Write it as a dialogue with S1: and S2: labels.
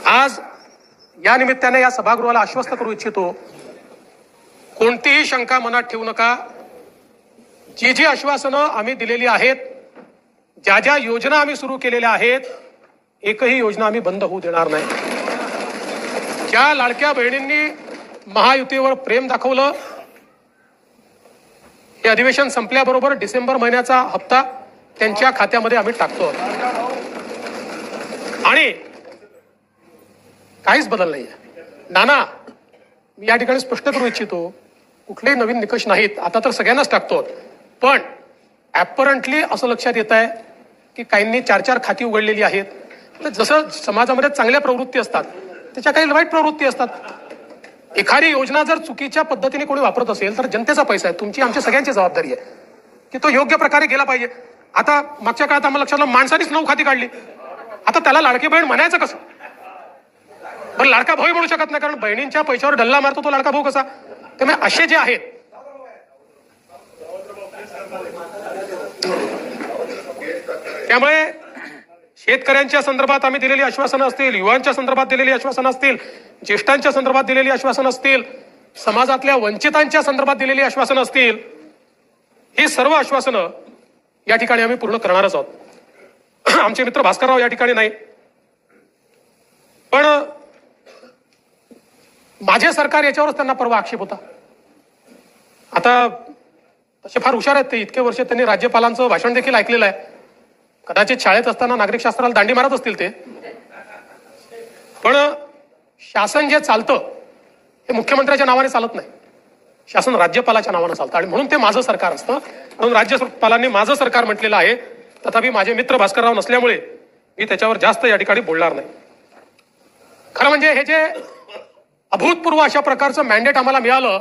S1: आज या निमित्ताने या सभागृहाला आश्वस्त करू इच्छितो, कोणतीही शंका मनात ठेवू नका. जी जी आश्वासनं आम्ही दिलेली आहेत, ज्या ज्या योजना आम्ही सुरू केलेल्या आहेत, एकही योजना आम्ही बंद होऊ देणार नाही. ज्या लाडक्या बहिणींनी महायुतीवर प्रेम दाखवलं, हे अधिवेशन संपल्याबरोबर डिसेंबर महिन्याचा हप्ता त्यांच्या खात्यामध्ये आम्ही टाकतो आणि काहीच बदल नाहीये. नाना, मी या ठिकाणी स्पष्ट करू इच्छितो, कुठलेही नवीन निकष नाहीत. आता तर सगळ्यांनाच टाकतो, पण ऍपरंटली असं लक्षात येत आहे की काहींनी 4-4 खाती उघडलेली आहेत. तर जसं समाजामध्ये चांगल्या प्रवृत्ती असतात, त्याच्या काही वाईट प्रवृत्ती असतात. एखादी योजना जर चुकीच्या पद्धतीने कोणी वापरत असेल तर जनतेचा पैसा आहे, तुमची आमची सगळ्यांची जबाबदारी आहे की तो योग्य प्रकारे गेला पाहिजे. आता मागच्या काळात आम्हाला लक्षात आलं, माणसानेच 9 खाती काढली. आता त्याला लाडकी बहीण म्हणायचं कसं? पण लाडका भाऊ म्हणू शकत नाही, कारण बहिणींच्या पैशावर डल्ला मारतो तो लाडका भाऊ कसा? त्यामुळे असे जे आहेत, त्यामुळे शेतकऱ्यांच्या संदर्भात आम्ही दिलेली आश्वासनं असतील, युवांच्या संदर्भात दिलेली आश्वासनं असतील, ज्येष्ठांच्या संदर्भात दिलेली आश्वासनं असतील, समाजातल्या वंचितांच्या संदर्भात दिलेली आश्वासनं असतील, ही सर्व आश्वासनं या ठिकाणी आम्ही पूर्ण करणारच आहोत. आमचे मित्र भास्करराव या ठिकाणी नाही, पण माझे सरकार याच्यावरच त्यांना परवा आक्षेप होता. आता तसे फार हुशार आहेत ते, इतके वर्ष त्यांनी राज्यपालांचं भाषण देखील ऐकलेलं आहे. कदाचित शाळेत असताना नागरिक शास्त्राला दांडी मारत असतील ते, पण शासन जे चालतं हे मुख्यमंत्र्याच्या नावाने चालत नाही, शासन राज्यपालाच्या नावाने चालतं आणि म्हणून ते माझं सरकार असतं. म्हणून राज्यपालांनी माझं सरकार म्हटलेलं आहे. तथापि माझे मित्र भास्करराव नसल्यामुळे मी त्याच्यावर जास्त या ठिकाणी बोलणार नाही. खरं म्हणजे हे जे अभूतपूर्व अशा प्रकारचं मॅन्डेट आम्हाला मिळालं,